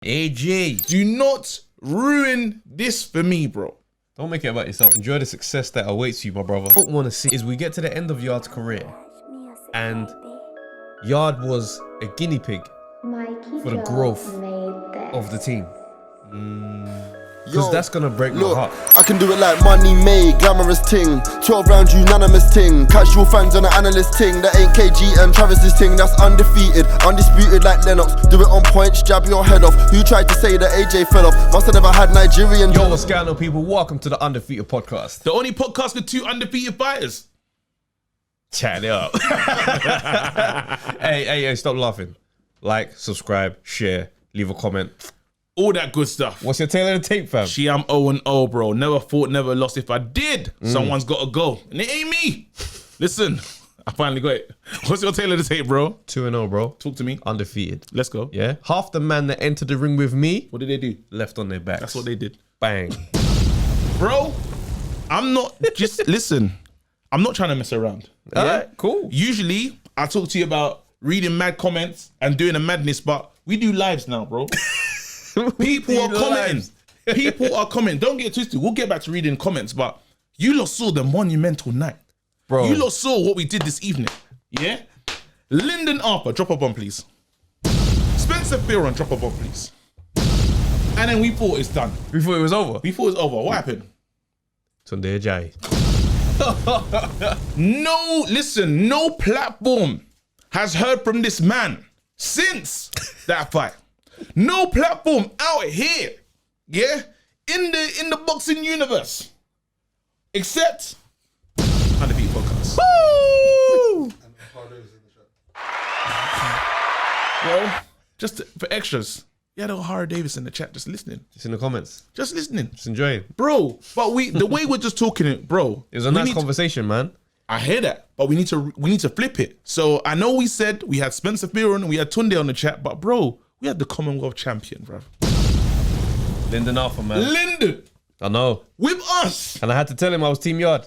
AJ, do not ruin this for me, bro. Don't make it about yourself. Enjoy the success that awaits you, my brother. What I want to see is we get to the end of Yarde's career and Yarde was a guinea pig for the growth of the team. Because that's gonna break my heart. I can do it like money made, glamorous ting. 12 rounds unanimous ting. Casual fans on the analyst ting. That ain't KG and Travis's ting. That's undefeated, undisputed like Lennox. Do it on point, jab your head off. Who tried to say that AJ fell off? Must have never had Nigerian. Yo, what's going on, people? Welcome to the Undefeated podcast. The only podcast with 2 undefeated fighters. Chat it up. hey, stop laughing. Like, subscribe, share, leave a comment. All that good stuff. What's your tail of the tape, fam? I'm 0-0, bro. Never fought, never lost. If I did, someone's got to go. And it ain't me. Listen, I finally got it. What's your tail of the tape, bro? 2-0, bro. Talk to me. Undefeated. Let's go. Yeah? Half the man that entered the ring with me, What did they do? left on their backs. That's what they did. Bang. Bro, I'm not just, listen, I'm not trying to mess around. All right, cool. Usually, I talk to you about reading mad comments and doing a madness, but we do lives now, bro. People are commenting. People are commenting. Don't get twisted. We'll get back to reading comments, but you lot saw the monumental night. Bro. You lot saw what we did this evening. Yeah? Lyndon Arthur, drop a bomb, please. Spencer Fearon, drop a bomb, please. And then we thought it's done. We thought it was over. We thought it was over. What happened? Sunday Jai. No platform has heard from this man since that fight. No platform out here, yeah, in the boxing universe, except Undefeated Podcast. Woo! Bro, just for extras, you had a Hara Davis in the chat, just listening, Just in the comments. just listening, Just enjoying. bro. But the way we're just talking it, bro. It was a nice conversation, man. I hear that, but we need to flip it. So I know we said we had Spencer Fearon and we had Tunde on the chat, but bro, we had the Commonwealth champion, bro. Lyndon Arthur, man. Lyndon I know. with us. And I had to tell him I was Team Yarde.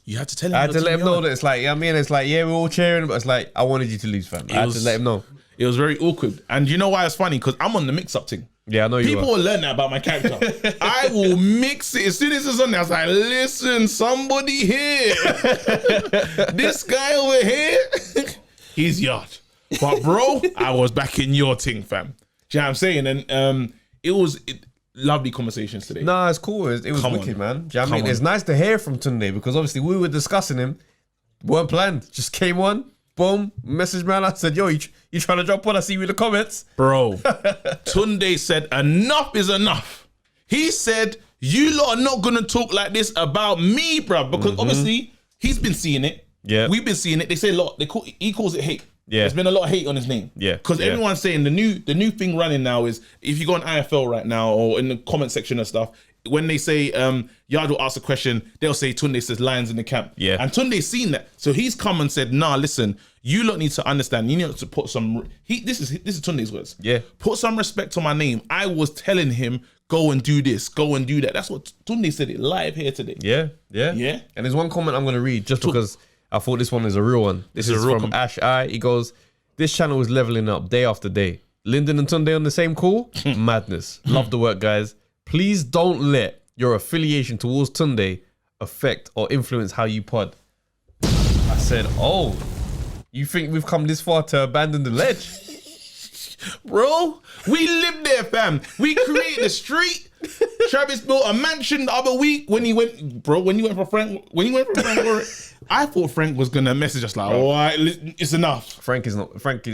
You had to tell him. I had to let him know that it's like, yeah, I mean, it's like, yeah, we're all cheering, but it's like, I wanted you to lose, fam. I had to let him know. It was very awkward. And you know why it's funny? Because I'm on the mix-up thing. Yeah, I know you People will learn that about my character. I will mix it. As soon as it's on there, I was like, listen, somebody here. This guy over here, he's Yarde. But bro, I was back in your thing, fam. Do you know what I'm saying? And it was lovely conversations today. Nah, it's cool. It was wicked, man. Do you know what I mean? on. It's nice to hear from Tunde because obviously we were discussing him. Weren't planned. Just came on. Boom. Message man. I said, yo, you trying to jump on? I see you in the comments. Bro, Tunde said enough is enough. He said, you lot are not going to talk like this about me, bro. Because obviously, he's been seeing it. Yeah. We've been seeing it. They say a lot. He calls it hate. Yeah. There's been a lot of hate on his name. Yeah. Because everyone's saying the new thing running now is, if you go on IFL right now or in the comment section and stuff, when they say Yarde will ask a question, they'll say Tunde says lions in the camp. Yeah. And Tunde's seen that. So he's come and said, nah, listen, you lot need to understand. You need to put some, this is Tunde's words. Yeah. Put some respect on my name. I was telling him, go and do this, go and do that. That's what Tunde said it live here today. Yeah. Yeah. And there's one comment I'm going to read just because I thought this one is a real one. This is from Ash I. He goes, this channel is leveling up day after day. Lyndon and Tunde on the same call? Madness. Love the work, guys. Please don't let your affiliation towards Tunde affect or influence how you pod. I said, oh, you think we've come this far to abandon the ledge? Bro, we live there, fam. We created a street. Travis built a mansion the other week when you went for Frank, I thought Frank was gonna message us like, all right, it's enough. Frank is,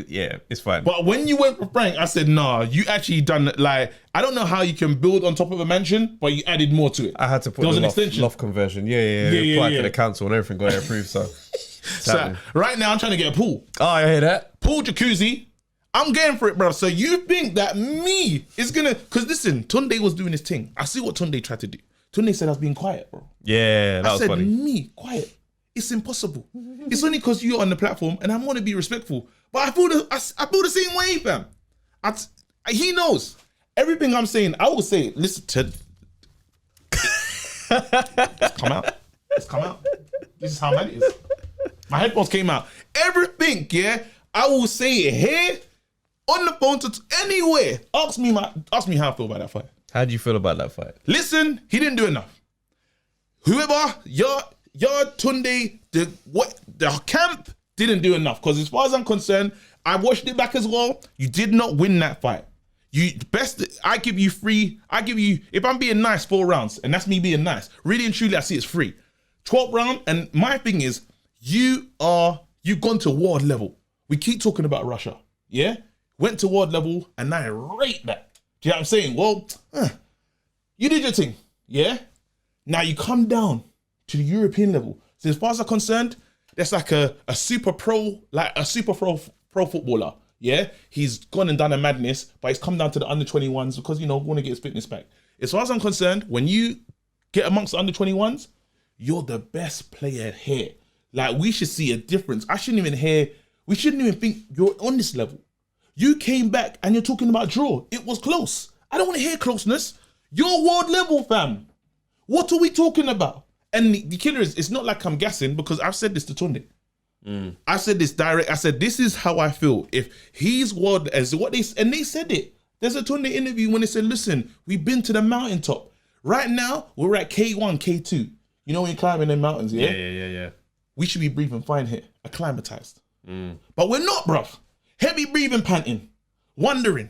yeah, it's fine. But when you went for Frank, I said, nah, you actually done like, I don't know how you can build on top of a mansion, but you added more to it. I had to put the loft conversion. Yeah. Apply to the council and everything got approved, so. So right now I'm trying to get a pool. Oh, I hear that. Pool, jacuzzi. I'm going for it, bro. So you think that me is gonna, because listen, Tunde was doing his thing. I see what Tunde tried to do. Tunde said I was being quiet, bro. Yeah, that was funny. I said, me, quiet. It's impossible. It's only because you're on the platform and I want to be respectful. But I feel the same way, fam. He knows. Everything I'm saying, I will say, listen to come out. It's come out. This is how mad it is. My headphones came out. Everything, yeah, I will say it here on the phone to anywhere. Ask me how I feel about that fight. How do you feel about that fight? Listen, he didn't do enough. Whoever, Tunde, the camp didn't do enough. Because as far as I'm concerned, I watched it back as well. You did not win that fight. I give you, if I'm being nice, 4 rounds, and that's me being nice. Really and truly, I see it's 3. 12th round, and my thing is, you've gone to world level. We keep talking about Russia, yeah? Went to world level, and now I rate that. Do you know what I'm saying? Well, you did your thing, yeah? Now you come down to the European level. So as far as I'm concerned, that's like a super pro footballer, yeah? He's gone and done a madness, but he's come down to the under 21s because, we want to get his fitness back. As far as I'm concerned, when you get amongst the under 21s, you're the best player here. Like, we should see a difference. We shouldn't even think you're on this level. You came back and you're talking about draw. It was close. I don't want to hear closeness. You're world level, fam. What are we talking about? And the killer is, it's not like I'm gassing because I've said this to Tunde. I said this direct. I said, this is how I feel. If he's world, as what they said it. There's a Tunde interview when they said, listen, we've been to the mountaintop. Right now, we're at K1, K2. You know when you're climbing the mountains, yeah? Yeah. We should be breathing fine here, acclimatized. But we're not, bruv. Heavy breathing, panting, wondering.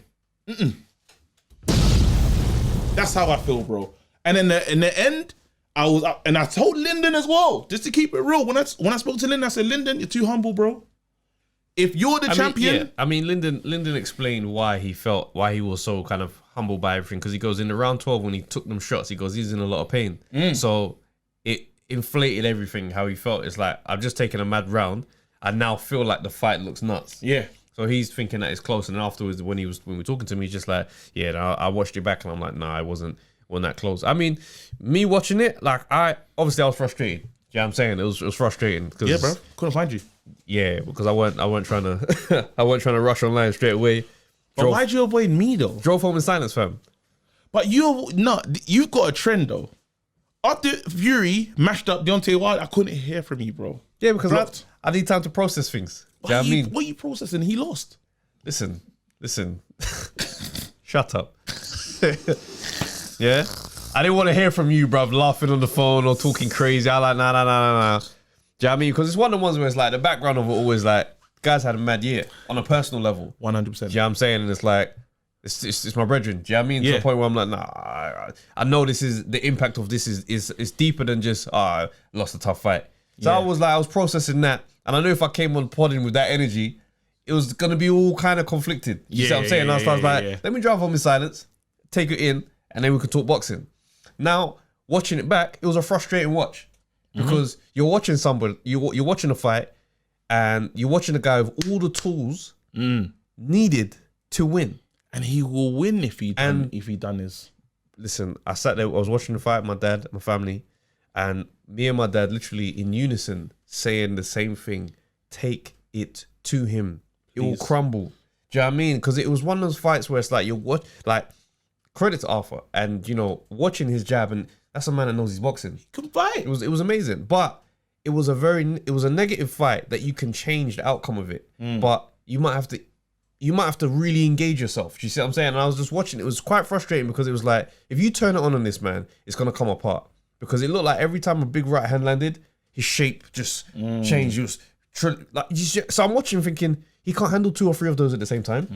That's how I feel, bro. And in the end, I was up, and I told Lyndon as well, just to keep it real. When I spoke to Lyndon, I said, Lyndon, you're too humble, bro. If you're the champion, Lyndon explained why he was so kind of humble by everything, because he goes in the round 12 when he took them shots, he goes, he's in a lot of pain. So it inflated everything, how he felt. It's like, I've just taken a mad round. I now feel like the fight looks nuts. Yeah. So he's thinking that it's close, and afterwards, when we were talking to me, he's just like, yeah, I watched it back, and I'm like, nah, I wasn't that close. I mean, me watching it, like, I was frustrated. Yeah, I'm saying it was frustrating because, yeah, bro, couldn't find you. Yeah, because I weren't trying to I weren't trying to rush online straight away. But why'd you avoid me though? Drove home in silence, fam. But you've got a trend though. After Fury mashed up Deontay Wilder, I couldn't hear from you, bro. Yeah, because I need time to process things. What are you processing? He lost. Listen. Shut up. Yeah? I didn't want to hear from you, bruv, laughing on the phone or talking crazy. I like, nah. Do you know what I mean? Because it's one of the ones where it's like, the background of it always like, guys had a mad year on a personal level. 100%. Do you know what I'm saying? And it's like, it's my brethren. Do you know what I mean? Yeah. To the point where I'm like, nah, I know this is, the impact of this is deeper than just, I lost a tough fight. So I was processing that. And I knew if I came on podding with that energy, it was going to be all kind of conflicted. You see what I'm saying? I was like, let me drive home in silence, take it in, and then we can talk boxing. Now, watching it back, it was a frustrating watch. Because you're watching somebody, you're watching a fight, and you're watching a guy with all the tools needed to win. And he will win if he done his. Listen, I sat there, I was watching the fight with my dad, my family, and me and my dad literally in unison saying the same thing. Take it to him. It will crumble. Do you know what I mean? Because it was one of those fights where it's like, credit to Arthur, and watching his jab, and that's a man that knows he's boxing. He can fight. It was amazing, but it was a negative fight that you can change the outcome of it, but you might have to really engage yourself. Do you see what I'm saying? And I was just watching. It was quite frustrating because it was like, if you turn it on this man, it's gonna come apart, because it looked like every time a big right hand landed, his shape just changed. So I'm watching thinking, he can't handle 2 or 3 of those at the same time.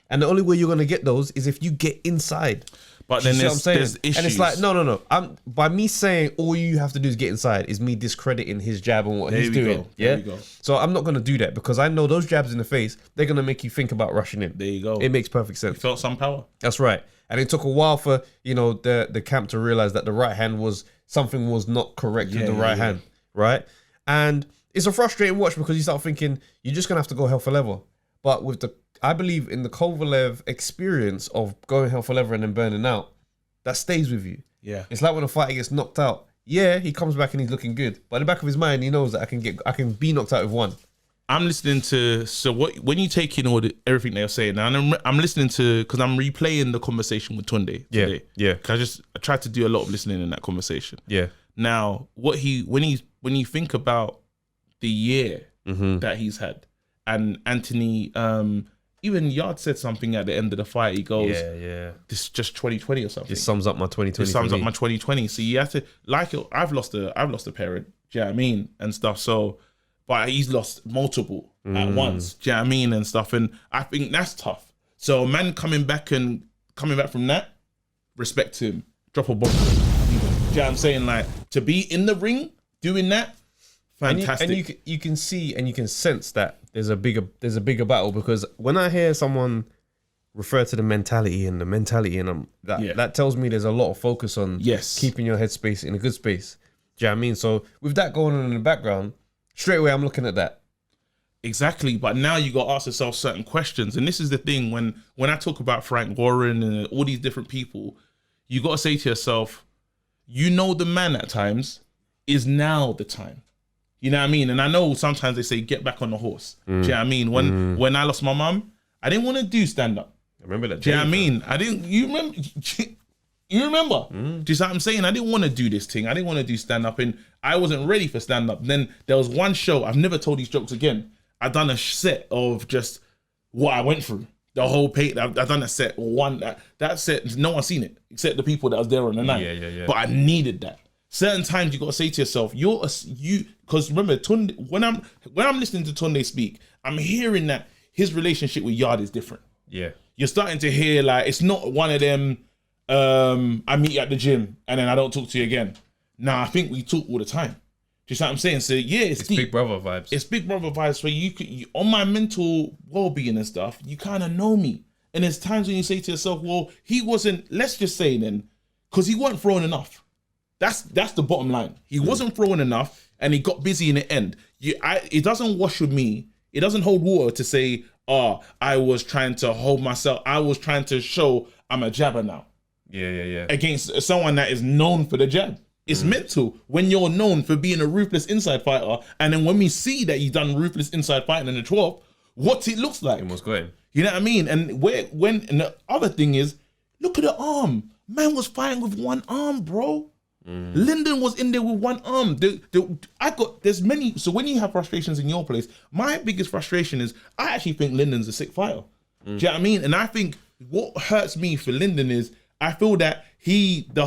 And the only way you're going to get those is if you get inside. But then there's issues. And it's like, no. By me saying all you have to do is get inside is me discrediting his jab and what he's doing. There we go. So I'm not going to do that, because I know those jabs in the face, they're going to make you think about rushing in. There you go. It makes perfect sense. You felt some power. That's right. And it took a while for, the camp to realize that the right hand was not correct with the right hand. Right? And it's a frustrating watch, because you start thinking you're just gonna have to go hell for leather. But I believe in the Kovalev experience of going hell for leather and then burning out, that stays with you. Yeah, it's like when a fighter gets knocked out. Yeah, he comes back and he's looking good, but in the back of his mind, he knows that I can be knocked out with one. I'm listening to when you take in everything they're saying, and I'm listening to, because I'm replaying the conversation with Tunde today. Yeah. Because I tried to do a lot of listening in that conversation. Yeah. Now, when you think about the year that he's had, and Anthony even Yarde said something at the end of the fight. He goes, Yeah. this is just 2020 or something. This sums up my 2020. This sums up my 2020. So you have to, like, I've lost a parent, do you know what I mean? And stuff. So, but he's lost multiple at once, do you know what I mean? And stuff. And I think that's tough. So man coming back from that, respect to him. Drop a bomb. Do you know what I'm saying? Like, to be in the ring doing that, fantastic. And you can see and you can sense that there's a bigger battle, because when I hear someone refer to the mentality and that tells me there's a lot of focus on keeping your headspace in a good space. Do you know what I mean? So with that going on in the background, straight away I'm looking at that. Exactly, but now you got to ask yourself certain questions, and this is the thing when I talk about Frank Warren and all these different people, you got to say to yourself, you know, the man at times is now the time. You know what I mean? And I know sometimes they say get back on the horse. Do you know what I mean? When I lost my mum, I didn't want to do stand up. I remember that. Do you know what I mean? I didn't. You remember? You remember? Do you see what I'm saying? I didn't want to do this thing. I didn't want to do stand up, and I wasn't ready for stand up. Then there was one show. I've never told these jokes again. I done a set of just what I went through. The whole page. I done a set. That set. No one's seen it except the people that was there on the night. Yeah. But I needed that. Certain times you got to say to yourself, because remember, Tunde, when I'm listening to Tunde speak, I'm hearing that his relationship with Yarde is different. Yeah. You're starting to hear, like, it's not one of them, I meet you at the gym and then I don't talk to you again. Nah, I think we talk all the time. Do you see what I'm saying? So yeah, it's deep. Big brother vibes. It's big brother vibes where you on my mental well-being and stuff, you kind of know me. And there's times when you say to yourself, well, he wasn't, let's just say then, because he wasn't throwing enough. That's the bottom line. He wasn't throwing enough and he got busy in the end. It doesn't wash with me. It doesn't hold water to say, I was trying to hold myself. I was trying to show I'm a jabber now. Yeah. Against someone that is known for the jab. It's mental when you're known for being a ruthless inside fighter, and then when we see that you've done ruthless inside fighting in the 12th, what it looks like. It was going. You know what I mean? And and the other thing is, look at the arm. Man was fighting with one arm, bro. Lyndon was in there with one arm. There's many. So when you have frustrations in your place, my biggest frustration is I actually think Lyndon's a sick fighter. Do you know what I mean? And I think what hurts me for Lyndon is I feel that the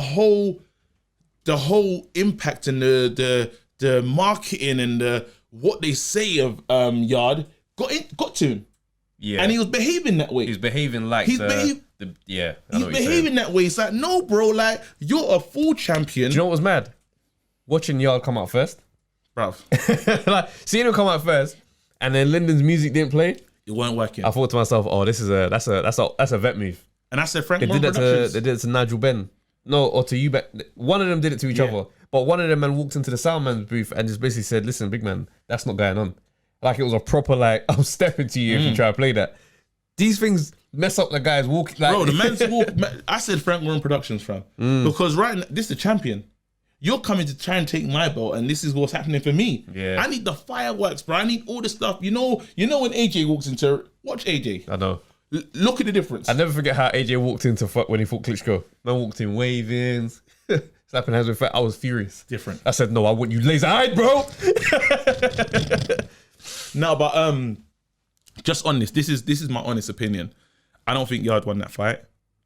whole impact and the marketing and what they say of Yarde got to him. Yeah. And he was behaving that way. He's behaving like he's behaving that way. It's like, no, bro, like, you're a full champion. Do you know what was mad? Watching Yarde come out first. Bruv. Like, seeing him come out first, and then Lyndon's music didn't play. It weren't working. I thought to myself, oh, that's a vet move. And I said, Frank, they did it to Nigel Benn. No, or to you, one of them did it to each other. But one of them man walked into the soundman's booth and just basically said, listen, big man, that's not going on. Like, it was a proper, like, I'm stepping to you if you try to play that. These things mess up the guys walking. Like, bro, the man's walk. I said Frank Warren Productions, fam. Because right now, this is the champion. You're coming to try and take my belt, and this is what's happening for me. Yeah. I need the fireworks, bro. I need all the stuff. You know when AJ walks into, watch AJ. I know. Look at the difference. I never forget how AJ walked into when he fought Klitschko. Man walked in waving, slapping hands with. I was furious. Different. I said, no, I want you laser-eyed, bro. No, but just on this is my honest opinion. I don't think Yarde won that fight.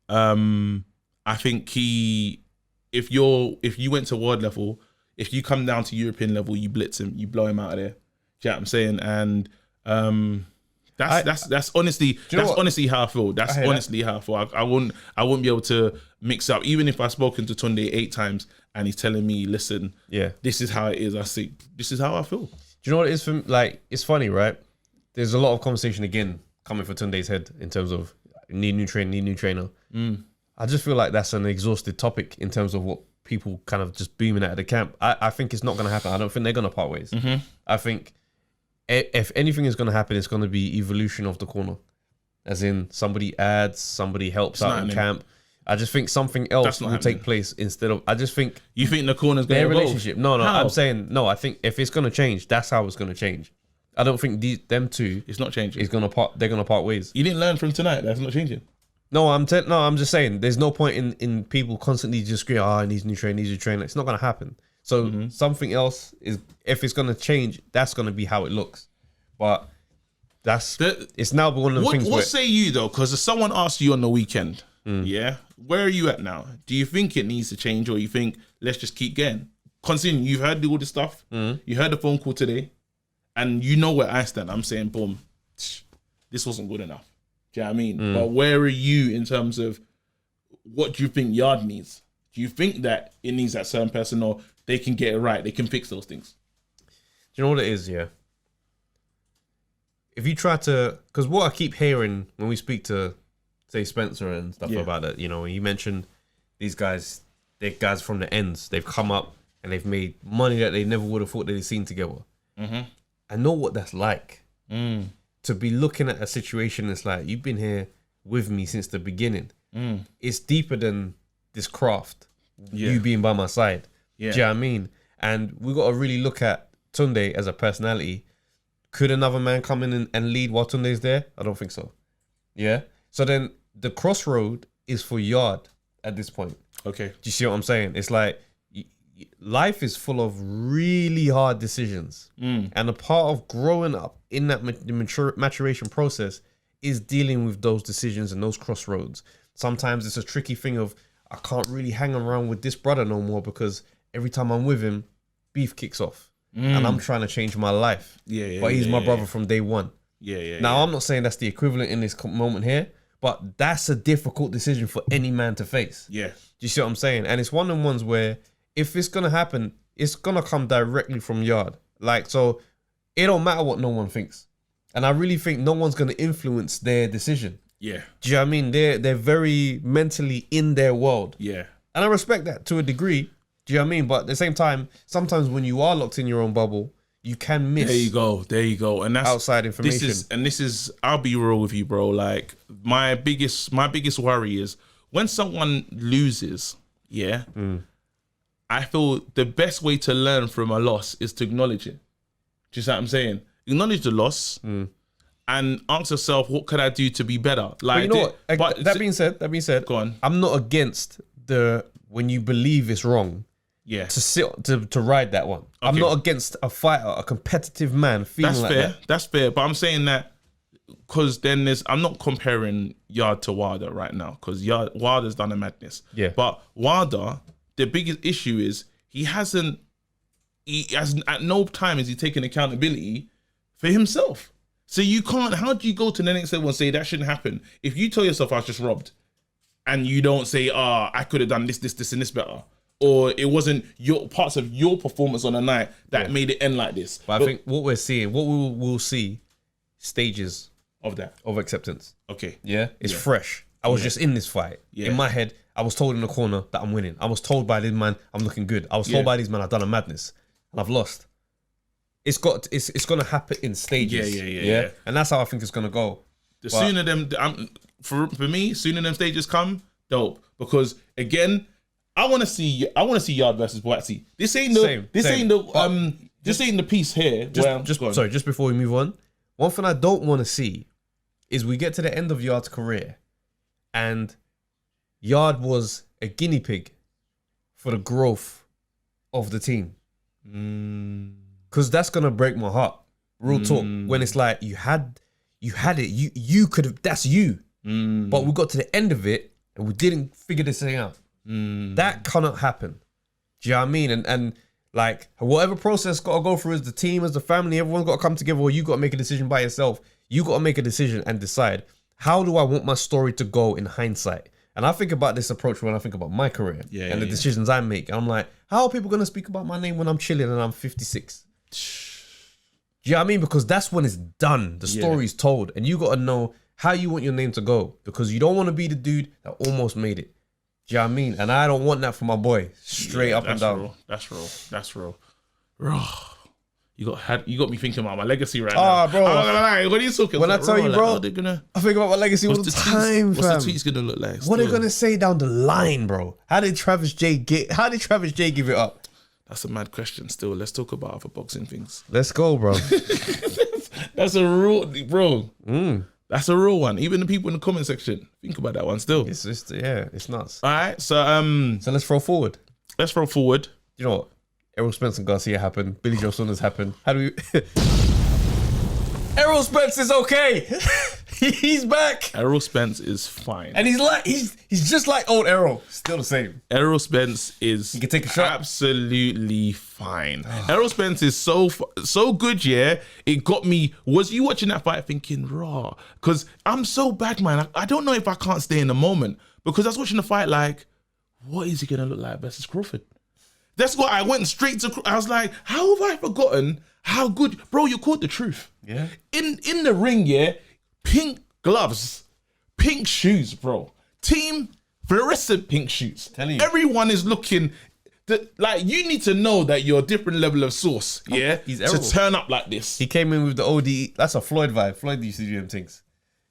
I think if you went to world level, if you come down to European level, you blitz him, you blow him out of there. Do you know what I'm saying? And that's honestly how I feel. That's honestly how I feel. I wouldn't be able to mix up, even if I've spoken to Tunde 8 times and he's telling me, listen, this is how it is. I see, this is how I feel. Do you know what it is for? Like, it's funny, right? There's a lot of conversation again coming for Tunde's head in terms of need new trainer. I just feel like that's an exhausted topic in terms of what people kind of just beaming out of the camp. I think it's not going to happen. I don't think they're going to part ways. I think if anything is going to happen, it's going to be evolution of the corner. As in, somebody adds, somebody helps out in camp. I just think something else will take place instead of. I just think you think the corner's going to evolve? Relationship. No. How? I'm saying no. I think if it's going to change, that's how it's going to change. I don't think them two. It's not changing. They're going to part ways. You didn't learn from tonight. That's not changing. No, I'm just saying. There's no point in people constantly just screaming, "Oh, needs a new trainer, needs a trainer." It's not going to happen. So something else is. If it's going to change, that's going to be how it looks. But it's now one of the things. What say you though? Because someone asked you on the weekend, yeah, where are you at now? Do you think it needs to change, or you think let's just keep going? Considering you've heard all this stuff, you heard the phone call today, and you know where I stand. I'm saying, boom, this wasn't good enough. Do you know what I mean? But where are you in terms of what do you think Yarde needs? Do you think that it needs that certain person, or they can get it right? They can fix those things. Do you know what it is? Yeah. If you try to, because what I keep hearing when we speak to, say, Spencer and stuff about it, you know, you mentioned these guys, they're guys from the ends. They've come up and they've made money that they never would have thought they'd seen together. I know what that's like. To be looking at a situation that's like, you've been here with me since the beginning. It's deeper than this craft, you being by my side. Do you know what I mean? And we got to really look at Tunde as a personality. Could another man come in and lead while Tunde's there? I don't think so. Yeah? So then the crossroad is for Yarde at this point. Okay. Do you see what I'm saying? It's like life is full of really hard decisions. And a part of growing up in that maturation process is dealing with those decisions and those crossroads. Sometimes it's a tricky thing of, I can't really hang around with this brother no more because every time I'm with him, beef kicks off. And I'm trying to change my life. But he's my brother from day one. Now, I'm not saying that's the equivalent in this moment here, but that's a difficult decision for any man to face. Do you see what I'm saying? And it's one of the ones where if it's going to happen, it's going to come directly from Yarde. Like, so it don't matter what no one thinks. And I really think no one's going to influence their decision. Do you know what I mean? They're very mentally in their world. And I respect that to a degree. Do you know what I mean? But at the same time, sometimes when you are locked in your own bubble, you can miss. There you go. And that's outside information. I'll be real with you, bro. Like my biggest worry is when someone loses, I feel the best way to learn from a loss is to acknowledge it. Do you see what I'm saying? Acknowledge the loss and ask yourself, what can I do to be better? Like, but you know what? That being said, go on. I'm not against when you believe it's wrong. To ride that one. I'm not against a fighter, a competitive man feeling That's fair. But I'm saying that because then I'm not comparing Yarde to Wilder right now because Wilder's done a madness. But Wilder, the biggest issue is he hasn't at no time has he taken accountability for himself. So you can't, how do you go to the next level and say that shouldn't happen? If you tell yourself I was just robbed and you don't say, I could have done this and this better. Or it wasn't your parts of your performance on the night that made it end like this. But I think what we're seeing, what we'll see, stages of that. Of acceptance. Okay. Yeah? It's fresh. I was just in this fight. In my head, I was told in the corner that I'm winning. I was told by this man I'm looking good. I was told by these men I've done a madness. And I've lost. It's gonna happen in stages. Yeah. And that's how I think it's gonna go. Sooner them for me, sooner them stages come, dope. Because again, I want to see Yarde versus Boatsy. This ain't the piece here. Just before we move on, one thing I don't want to see is we get to the end of Yarde's career, and Yarde was a guinea pig for the growth of the team. Because that's gonna break my heart. Real talk. When it's like you had it, you could have. That's you. But we got to the end of it and we didn't figure this thing out. That cannot happen. Do you know what I mean? And like whatever process got to go through as the team, as the family, everyone's got to come together, or you got to make a decision by yourself. You got to make a decision and decide, how do I want my story to go in hindsight? And I think about this approach when I think about my career and the decisions I make. And I'm like, how are people going to speak about my name when I'm chilling and I'm 56? Do you know what I mean? Because that's when it's done. The story's told. And you got to know how you want your name to go. Because you don't want to be the dude that almost made it. Do you know what I mean? And I don't want that for my boy. Straight up and down. That's real. You got me thinking about my legacy right now. Bro. I'm not gonna lie. What are you talking about? When I tell you, bro, I think about my legacy all the time, fam. What's the tweets gonna look like? What are they gonna say down the line, bro? How did Travis J give it up? That's a mad question still. Let's talk about other boxing things. Let's go, bro. That's a real, bro. That's a real one. Even the people in the comment section, think about that one still. It's nuts. All right, so let's throw forward. You know what? Errol, Spence and Garcia happened. Billy Joe Saunders happened. How do we... Errol Spence is okay. He's back. Errol Spence is fine. And he's just like old Errol. Still the same. Errol Spence is can take a shot. Absolutely fine. Errol Spence is so good, yeah. It got me. Was you watching that fight thinking, raw? Because I'm so bad, man. I don't know if I can't stay in the moment. Because I was watching the fight like, what is he going to look like versus Crawford? That's what I went straight to. I was like, how have I forgotten how good, bro? You caught the truth. Yeah. In the ring, yeah. Pink gloves, pink shoes, bro. Team fluorescent pink shoes. Telling you. Everyone is looking. Like, you need to know that you're a different level of sauce, yeah. He's Errol. To turn up like this. He came in with the OD. That's a Floyd vibe. Floyd used to do them things.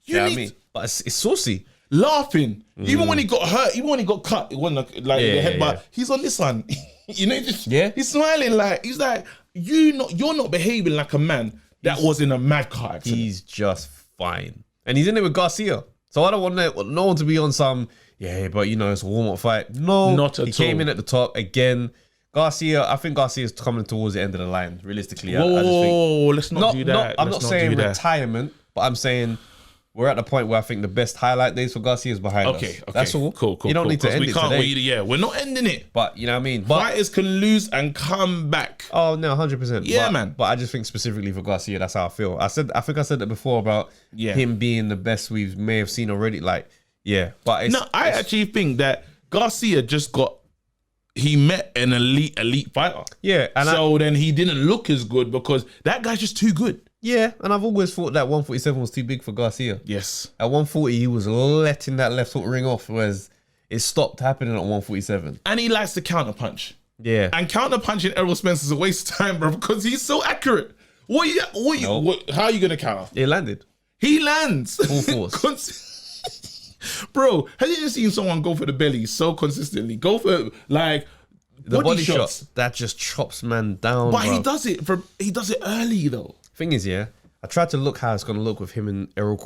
You Yeah, need I mean, but it's saucy. laughing. Even when he got hurt, even when he got cut, it wasn't like the head, but he's on this one. You know, just he's smiling like he's like, you're not behaving like a man that was in a mad car accident. He's just fine. And he's in it with Garcia. So I don't want no one to be on some, but you know, it's a warm-up fight. No, not at all. He came in at the top again. Garcia, I think Garcia's coming towards the end of the line, realistically. Whoa, let's not do that. I'm not saying retirement, but I'm saying we're at the point where I think the best highlight days for Garcia is behind us. Okay. That's all. Cool. You don't need to end it today. We're not ending it. But you know what I mean? Fighters can lose and come back. Oh no, 100%. Yeah, man. But I just think specifically for Garcia, that's how I feel. I think I said that before about him being the best we may have seen already. Like, but I actually think that Garcia just he met an elite fighter. Yeah, and so then he didn't look as good because that guy's just too good. Yeah, and I've always thought that 147 was too big for Garcia. Yes. At 140, he was letting that left hook ring off, whereas it stopped happening at 147. And he likes to counter punch. Yeah. And counter punching Errol Spence is a waste of time, bro, because he's so accurate. How are you going to counter? It landed. He lands. Full force. Bro, have you ever seen someone go for the belly so consistently? Go for like the body shots that just chops man down. But he does it early though. Thing is, I tried to look how it's gonna look with him and Errol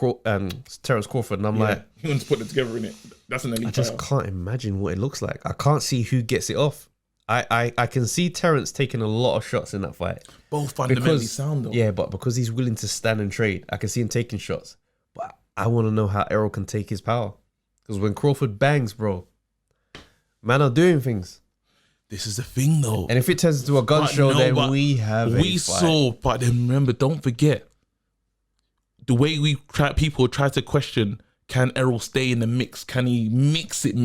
Terence Crawford, and I'm like, he wants to put it together in it. That's an elite. I just can't imagine what it looks like. I can't see who gets it off. I can see Terence taking a lot of shots in that fight. Both fundamentally sound though. Yeah, but because he's willing to stand and trade, I can see him taking shots. But I want to know how Errol can take his power. Because when Crawford bangs, bro, man are doing things. This is the thing though. And if it turns into a gun show, then we have a fight. Saw, but then remember, don't forget, the way people try to question, can Errol stay in the mix? Can he mix it?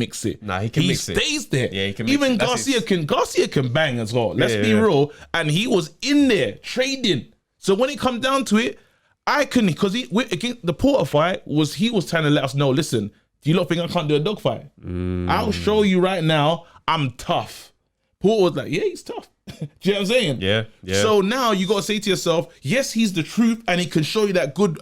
Nah, he can mix it. He stays there. Yeah, he can mix Even it. Garcia can bang as well. Let's be real. And he was in there trading. So when it comes down to it, I couldn't, because against the Porter fight, he was trying to let us know, listen, do you lot think I can't do a dogfight? I'll show you right now, I'm tough. Porter was like, yeah, he's tough. Do you know what I'm saying? Yeah. So now you got to say to yourself, yes, he's the truth and he can show you that good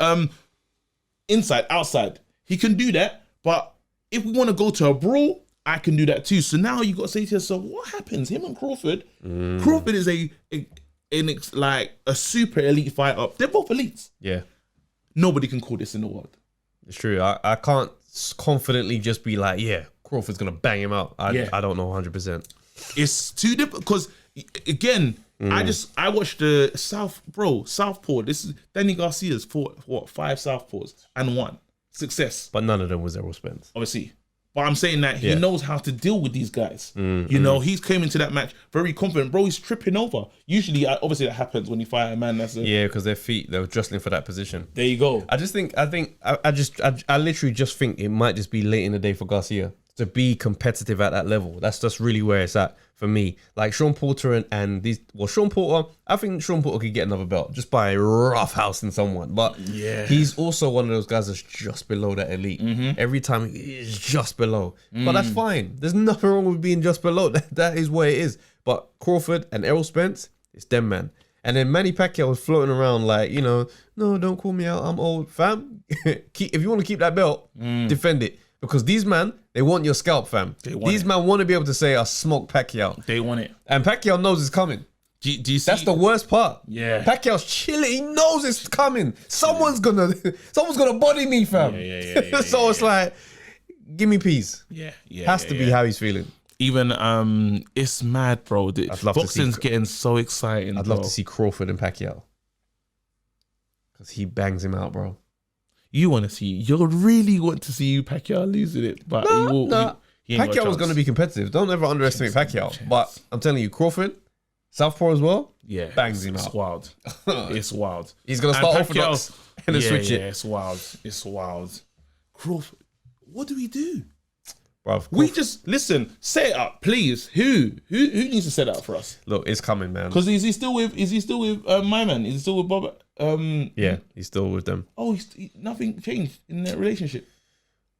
inside, outside. He can do that, but if we want to go to a brawl, I can do that too. So now you got to say to yourself, what happens? Him and Crawford. Crawford is like a super elite fighter. They're both elites. Yeah. Nobody can call this in the world. It's true. I can't confidently just be like, Crawford's going to bang him out. I don't know 100%. It's too different because, again, I watched the Southpaw. This is Danny Garcia's fought, 5 Southpaws and 1. Success. But none of them was Errol Spence. Obviously. But I'm saying that he knows how to deal with these guys. You know, he's came into that match very confident. Bro, he's tripping over. Usually, obviously that happens when you fight a man that's because their feet, they're jostling for that position. There you go. I literally just think it might just be late in the day for Garcia to be competitive at that level. That's just really where it's at for me. Like Sean Porter Sean Porter, I think Sean Porter could get another belt just by roughhousing someone. But he's also one of those guys that's just below that elite. Every time he's just below. But that's fine. There's nothing wrong with being just below. That is what it is. But Crawford and Errol Spence, it's them, man. And then Manny Pacquiao was floating around like, no, don't call me out. I'm old, fam. If you want to keep that belt, defend it. Because these man, they want your scalp, fam. These man want to be able to say, I smoked Pacquiao. They want it. And Pacquiao knows it's coming. Do you see? That's the worst part. Yeah. Pacquiao's chilling. He knows it's coming. Someone's gonna body me, fam. Yeah. So it's like, give me peace. Yeah. Has to be how he's feeling. Even it's mad, bro. Boxing's getting so exciting. I'd love to see Crawford and Pacquiao. Because he bangs him out, bro. You really want to see Pacquiao losing it, but he ain't got a Pacquiao was going to be competitive. Don't ever underestimate Pacquiao. But I'm telling you, Crawford, Southpaw as well, bangs him out. It's wild. It's wild. He's going to start orthodox and then switch it. Yeah, it's wild. It's wild. Crawford, what do we do? Bruv, We just listen. Set it up, please. Who needs to set it up for us? Look, it's coming, man. Because is he still with my man? Is he still with Bob? Yeah, he's still with them. Oh, nothing changed in their relationship.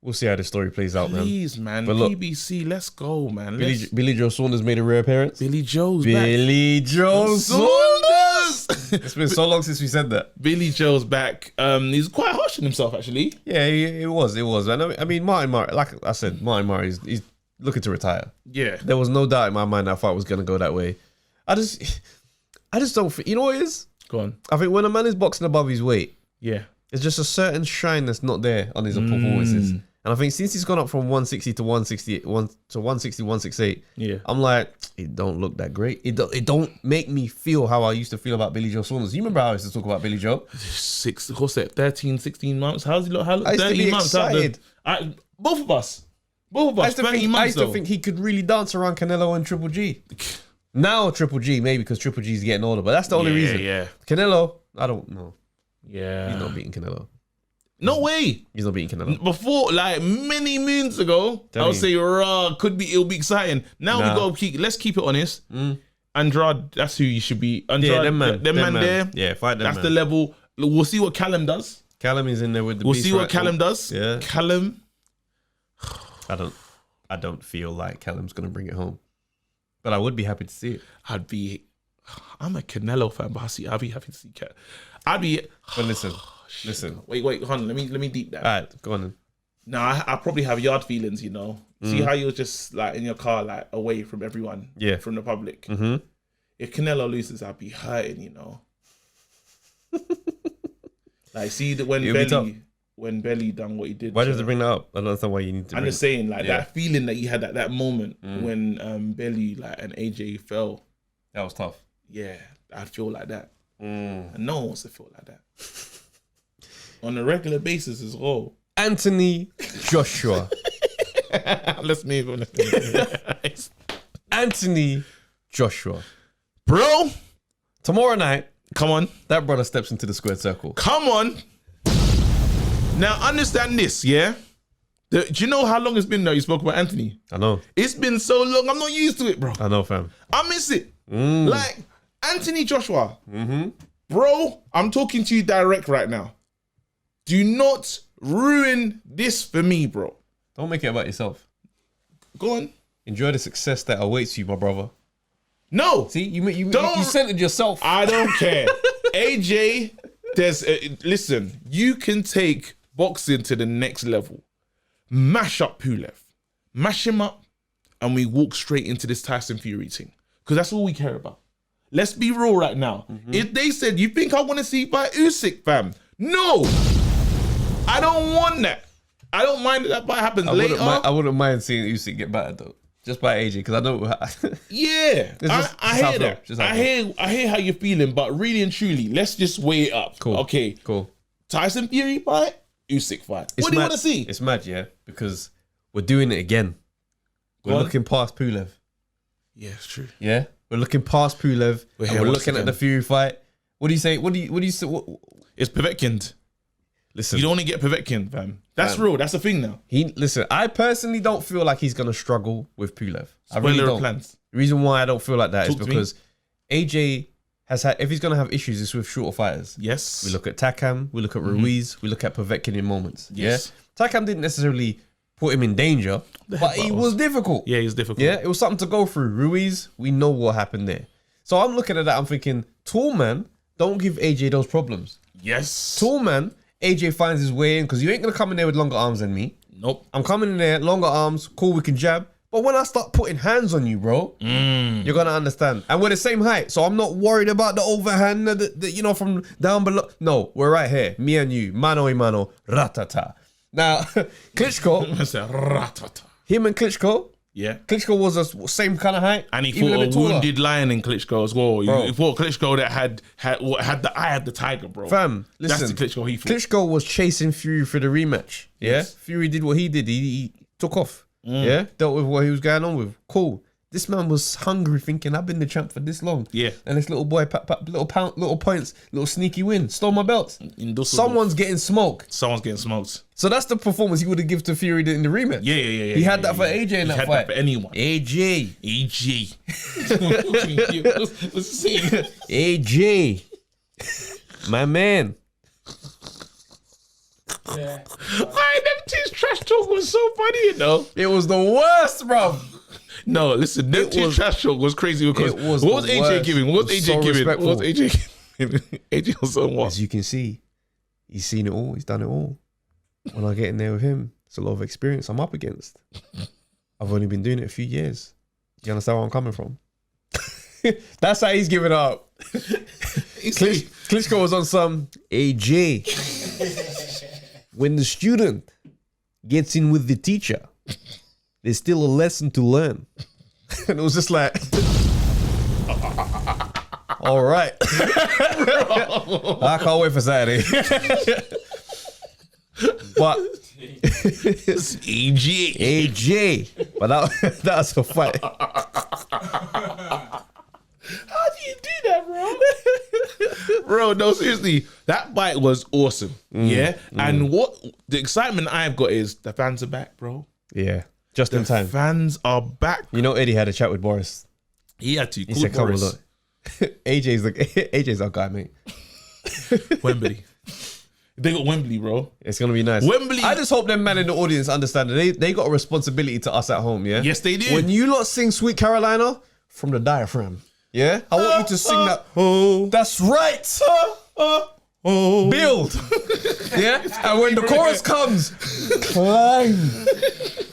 We'll see how the story plays out, man. Please, man. But look, BBC, let's go, man. Billy Joe Saunders made a rare appearance. Billy Joe's Billy back. Joe Saunders. It's been so long since we said that. Billy Joe's back. He's quite harsh on himself, actually. Yeah, it was. And I mean, Martin Murray, like I said, Martin Murray, he's looking to retire. Yeah. There was no doubt in my mind that fight was going to go that way. I just don't think, you know what it is? Go on. I think when a man is boxing above his weight, Yeah. there's just a certain shine that's not there on his performances. And I think since he's gone up from 160 to 160, 168, Yeah. I'm like, it don't look that great. It don't make me feel how I used to feel about Billy Joe Saunders. You remember how I used to talk about Billy Joe? 13, 16 months. How's he look? How I used to 13 be months. excited. Both of us. I used to think he could really dance around Canelo and Triple G. Now Triple G, maybe because Triple G's getting older, but that's the only reason. Yeah. Canelo, I don't know. Yeah. He's not beating Canelo. No way. He's not beating Canelo. Before, like many moons ago, I would say, it'll be exciting. Now let's keep it honest. Andrade, that's who you should be. Andrade, Yeah, them man there. Yeah, fight them. That's the level. We'll see what Callum does. Callum is in there with the We'll beast see what right Callum now. does. Yeah. Callum. I don't feel like Callum's gonna bring it home, but I would be happy to see it. I'm a Canelo fan, but I'd be happy to see Cat. But listen. Wait, hold on. Let me deep that. All right, go on then. No, I probably have yard feelings, you know. See how you're just like in your car, like away from everyone, from the public. Mm-hmm. If Canelo loses, I'd be hurting, you know. Like, see that when Belly done what he did. Why does it bring that up? I don't understand why you need to. I'm just saying, like that feeling that you had at that moment when Belly and AJ fell. That was tough. Yeah, I'd feel like that, and no one wants to feel like that on a regular basis as well. Anthony Joshua. Let's move on. Anthony Joshua. Bro, Tomorrow night, come on. that brother steps into the squared circle. Come on. Now, understand this, yeah? Do you know how long it's been now you spoke about Anthony? I know. It's been so long, I'm not used to it, bro. I know, fam. I miss it. Like, Anthony Joshua. Bro, I'm talking to you direct right now. Do not ruin this for me, bro. Don't make it about yourself. Go on. Enjoy the success that awaits you, my brother. No. See, you centered yourself. I don't care. AJ, listen, you can take boxing to the next level. Mash up Pulev. Mash him up, and we walk straight into this Tyson Fury thing. Because that's all we care about. Let's be real right now. If they said, you think I want to see fight Usyk, fam? No. I don't want that. I don't mind that fight happens later. I wouldn't mind seeing Usyk get battered though. Just by AJ, because I know. Yeah, I hear that. I hear how you're feeling, but really and truly, let's just weigh it up. Cool. Okay. Cool. Tyson Fury fight, Usyk fight. What do you want to see? It's mad, yeah, because we're doing it again. We're looking past Pulev. Yeah, it's true. Yeah, we're looking past Pulev. We're looking at the Fury fight. What do you say? What do you say? It's Povetkin. Listen, you don't want to get Povetkin, fam. That's real. That's the thing now. Listen, I personally don't feel like he's gonna struggle with Pulev. I Spoiler really of don't. plans. The reason why I don't feel like that is Talk to because AJ has had. If he's gonna have issues, it's with shorter fighters. Yes. We look at Takam. We look at Ruiz. We look at Povetkin in moments. Yes. Yeah. Takam didn't necessarily put him in danger, but he was difficult. Yeah, he was difficult. Yeah, it was something to go through. Ruiz, we know what happened there. So I'm looking at that. I'm thinking, tall man, don't give AJ those problems. Yes. Tall man, AJ finds his way in because you ain't gonna come in there with longer arms than me. Nope. I'm coming in there, longer arms, cool, we can jab. But when I start putting hands on you, bro, you're gonna understand. And we're the same height, so I'm not worried about the overhand, the from down below. No, we're right here, me and you, mano y mano, ratata. Now, Klitschko, him and Klitschko, Yeah. Klitschko was the same kind of height. And he even fought bit a taller. wounded lion in Klitschko as well. Bro. He fought Klitschko that had the eye of the tiger, bro. Fam, listen. That's the Klitschko he fought. Klitschko was chasing Fury for the rematch. Yeah. Yes. Fury did what he did. He took off. Yeah. Dealt with what he was going on with. Cool. This man was hungry, thinking, I've been the champ for this long. Yeah. And this little boy, little points, little sneaky win, stole my belt. Someone's getting smoked. Someone's getting smoked. So that's the performance he would have given to Fury in the rematch. Yeah. He had that for AJ in that He had fight. that for anyone. AJ. AJ. Let's see. AJ. My man. Yeah. Them team's trash talk was so funny, you know. It was the worst, bro. No, listen, them team's trash talk was crazy because what was AJ worst. giving? What was It was AJ so giving? respectful. What was AJ giving? AJ was on what? As you can see, he's seen it all. He's done it all. When I get in there with him, it's a lot of experience I'm up against. I've only been doing it a few years. You understand where I'm coming from? That's how he's giving up. Klitschko was on some AJ. When the student gets in with the teacher, there's still a lesson to learn. And it was just like, all right. I can't wait for Saturday. But It's AJ. AJ. But that's a fight. How do you do that, bro? Bro, no, seriously, that fight was awesome. Yeah. And what the excitement I've got is the fans are back, bro. Yeah. Just in time. Fans are back. You know, Eddie had a chat with Boris. He had to. He said, come on, look. AJ's our guy, mate. Wembley. They got Wembley, bro. It's going to be nice. Wembley. I just hope them man in the audience understand that they got a responsibility to us at home, yeah? Yes, they do. When you lot sing Sweet Carolina, from the diaphragm, yeah? I want you to sing that. That's right. Build. Yeah? And when the chorus comes, climb.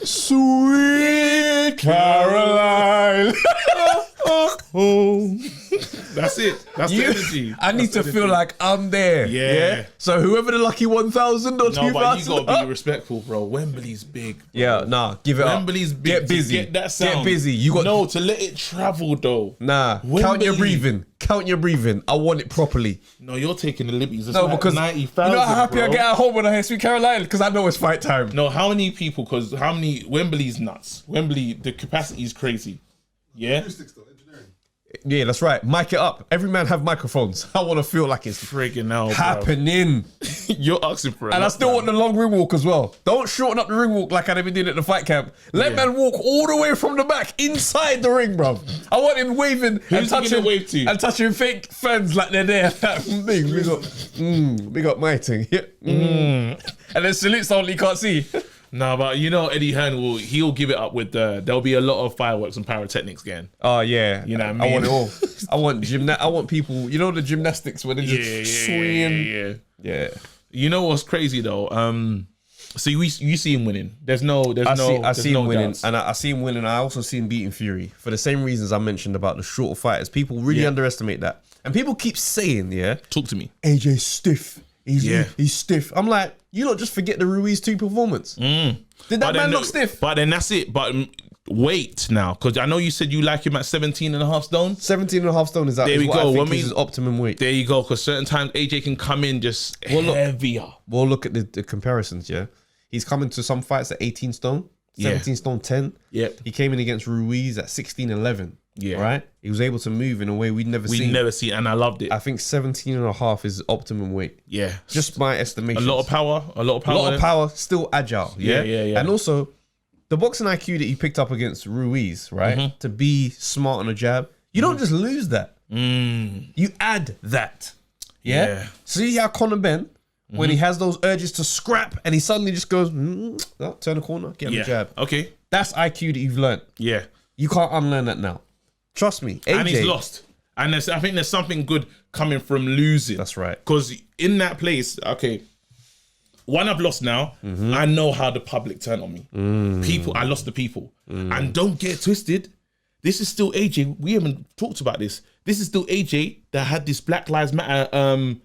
Sweet Caroline. That's it. That's the energy. I need to feel like I'm there. Yeah. So whoever the lucky 1,000 or 2,000. No, but you gotta be respectful, bro. Wembley's big. Bro. Yeah, nah, give it Wembley's up. big. Get busy. Get that sound. Get busy. You got to let it travel though. Nah, Wembley. count your breathing. Count your breathing. I want it properly. No, you're taking the Libbies. It's No, like because 90,000. you know how happy bro. I get at home when I hear Sweet Caroline? Because I know it's fight time. No, how many people? Because how many? Wembley's nuts. Wembley, the capacity is crazy. Yeah. Yeah, that's right. Mic it up. Every man have microphones. I want to feel like it's Friggin' hell, bro. happening. You're asking for it. And I still want the long ring walk as well. Don't shorten up the ring walk like I been doing at the fight camp. Let man walk all the way from the back inside the ring, bro. I want him waving Who's he gonna wave to? and touching fake fans like they're there. Big up my thing. Yeah. And then salute someone you can't see. No, but you know Eddie Hearn he'll give it up with there'll be a lot of fireworks and pyrotechnics again. Oh yeah, You know what I I mean? want it all. I want people. You know the gymnastics where they just swinging. Yeah. You know what's crazy though? So you see him winning. I see him winning, and I see him winning. I also see him beating Fury for the same reasons I mentioned about the shorter fighters. People really underestimate that, and people keep saying, Talk to me. AJ's stiff. He's stiff. I'm like, you don't just forget the Ruiz 2 performance. Did that man look stiff? But then that's it. But wait now, because I know you said you like him at 17.5 stone. 17.5 stone is that? There we what go. I think When is his optimum weight. There you go. Because certain times AJ can come in just heavier. We'll look at the comparisons, yeah? He's coming to some fights at 18 stone, 17 stone 10. Yep. He came in against Ruiz at 16.11. Yeah. Right? He was able to move in a way we'd never seen. We never see, and I loved it. I think 17.5 is optimum weight. Yeah. Just my estimation. A lot of power. A lot of power, still agile. Yeah? Yeah. And also, the boxing IQ that you picked up against Ruiz, right? To be smart on a jab, you don't just lose that. You add that. Yeah? See how Conor Ben, when he has those urges to scrap and he suddenly just goes, turn the corner, get on the jab. Okay. That's IQ that you've learned. Yeah. You can't unlearn that now. Trust me. AJ, And he's lost. And I think there's something good coming from losing. That's right. Because in that place, okay, one I've lost now, I know how the public turn on me. I lost the people. And don't get twisted. This is still AJ. We haven't talked about this. This is still AJ that had this Black Lives Matter.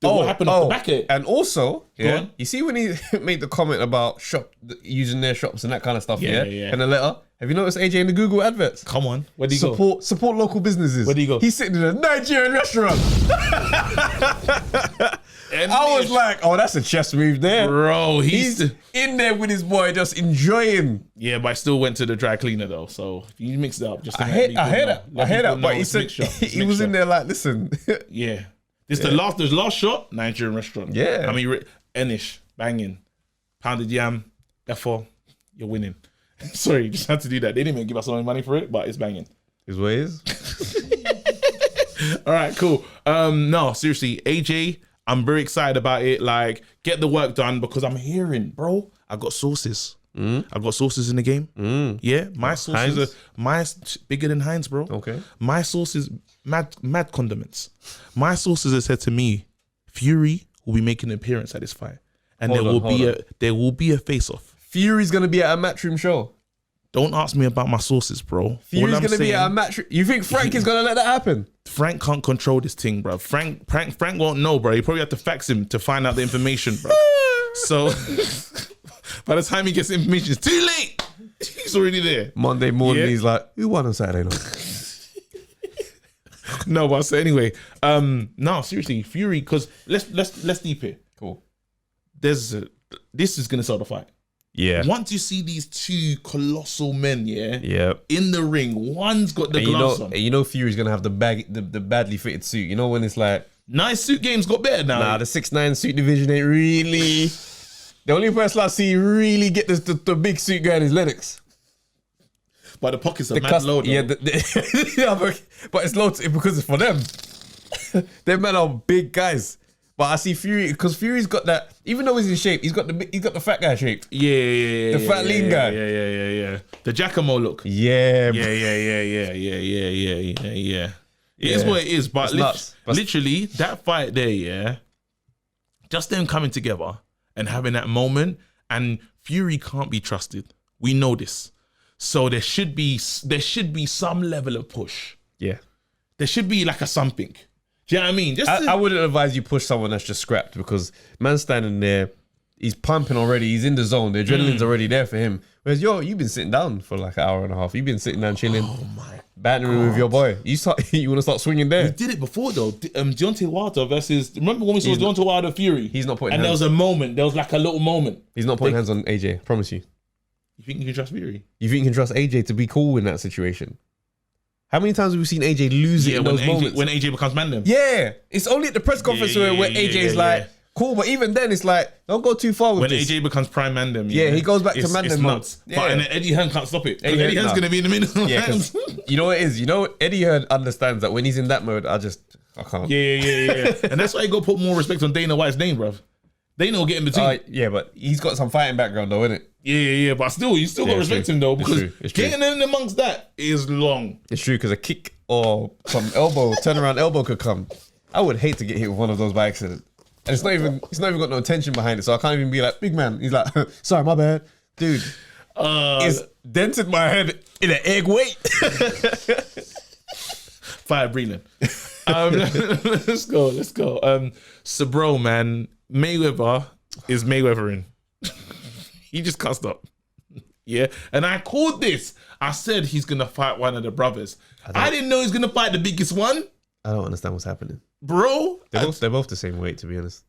what happened off the back of it. And also, yeah, on. you see when he made the comment about using their shops and that kind of stuff, yeah, in a letter. Have you noticed AJ in the Google adverts? Come on, where do you go? Support local businesses. Where do you go? He's sitting in a Nigerian restaurant. And I was like, oh, that's a chess move there. Bro, He's in there with his boy just enjoying. Yeah, but I still went to the dry cleaner though. So if you mix it up, just to I let hear people know. that. Let people But know he it's said mixture. It's he was mixture. in there like, listen. Yeah. This the last shot, Nigerian restaurant. Yeah. I mean, Enish, banging. Pounded yam, therefore, you're winning. Sorry, just had to do that. They didn't even give us any money for it, but it's banging. His ways. All right, cool. No, seriously, AJ, I'm very excited about it. Like, get the work done because I'm hearing, bro, I got sources. I got sources in the game. Yeah, my sources are bigger than Heinz, bro. Okay. My sources, mad condiments. My sources have said to me, Fury will be making an appearance at this fight, and there will be a face-off. Fury's gonna be at a Matchroom show. Don't ask me about my sources, bro. Fury's gonna be at a Matchroom. You think Frank is gonna let that happen? Frank can't control this thing, bro. Frank won't know, bro. You probably have to fax him to find out the information, bro. So by the time he gets the information, it's too late. He's already there. Monday morning, he's like, "Who won on Saturday night?" No, but so anyway, no, seriously, Fury, because let's deep it. Cool. This is gonna sell the fight. Yeah. Once you see these two colossal men, in the ring, one's got the gloves on. You know Fury's gonna have the badly fitted suit. You know when it's like, nice suit game's got better now. nah, the 6'9" suit division ain't really. The only person I see really get the big suit guy is Lennox. But the pockets are mad low, though. Yeah, but it's low because it's for them. Them men are big guys. But I see Fury because Fury's got that. Even though he's in shape, he's got the fat guy shape. Yeah. The fat lean guy. Yeah. The Giacomo look. Yeah. Yeah. It is what it is. But literally, that fight there, just them coming together and having that moment, and Fury can't be trusted. We know this. So there should be some level of push. Yeah. There should be like a something. Do you know what I mean? I wouldn't advise you push someone that's just scrapped because man's standing there, he's pumping already, he's in the zone, the adrenaline's already there for him. Whereas you've been sitting down for like an hour and a half. You've been sitting down chilling, bantering with your boy. You want to start swinging there. We did it before though. Deontay Wilder versus. Remember when we saw Deontay Wilder Fury? He's not putting. And hands. there was a moment. There was like a little moment. He's not putting hands on AJ. I promise you. You think you can trust Fury? You think you can trust AJ to be cool in that situation? How many times have we seen AJ lose it in those moments? When AJ becomes man, Yeah, it's only at the press conference where AJ's like, cool, but even then it's like, don't go too far with this. When AJ becomes prime Mandem, he goes back to Mandem mode. But and Eddie Hearn can't stop it. Eddie Hearn's gonna be in the middle. Yeah, you know what it is. You know Eddie Hearn understands that when he's in that mode, I can't. Yeah. And that's why you got to put more respect on Dana White's name, bruv. Dana will get in between. Yeah, but he's got some fighting background though, innit? Yeah. But still, you still got to respect him though, because it's true. getting in amongst that is long. It's true because a kick or some turnaround elbow could come. I would hate to get hit with one of those by accident. And it's not even got no intention behind it, so I can't even be like, big man. He's like, sorry, my bad. Dude, it's dented my head in an egg weight. Fire breathing. Let's go. So bro, man, Mayweather is Mayweathering. He just can't stop. Yeah. And I called this. I said he's going to fight one of the brothers. I didn't know he's going to fight the biggest one. I don't understand what's happening. Bro. They're both the same weight, to be honest.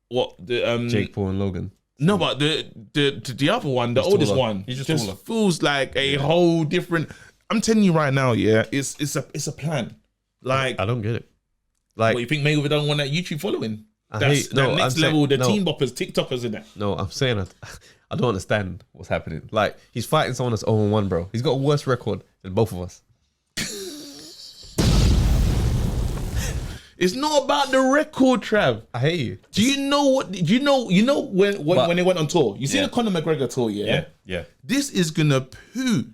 What? Jake Paul and Logan. No, but the other one, the oldest one, he just feels like a whole different... I'm telling you right now, it's a plan. Like, I don't get it. Like, what, you think Mayweather don't want that YouTube following? I'm Next level, the teen boppers, TikTokers in that. No, I'm saying I don't understand what's happening. Like, he's fighting someone that's 0-1, bro. He's got a worse record than both of us. It's not about the record, Trav. I hate you. Do you know what? Do you know when they went on tour? You see the Conor McGregor tour, yeah? Yeah. This is gonna poo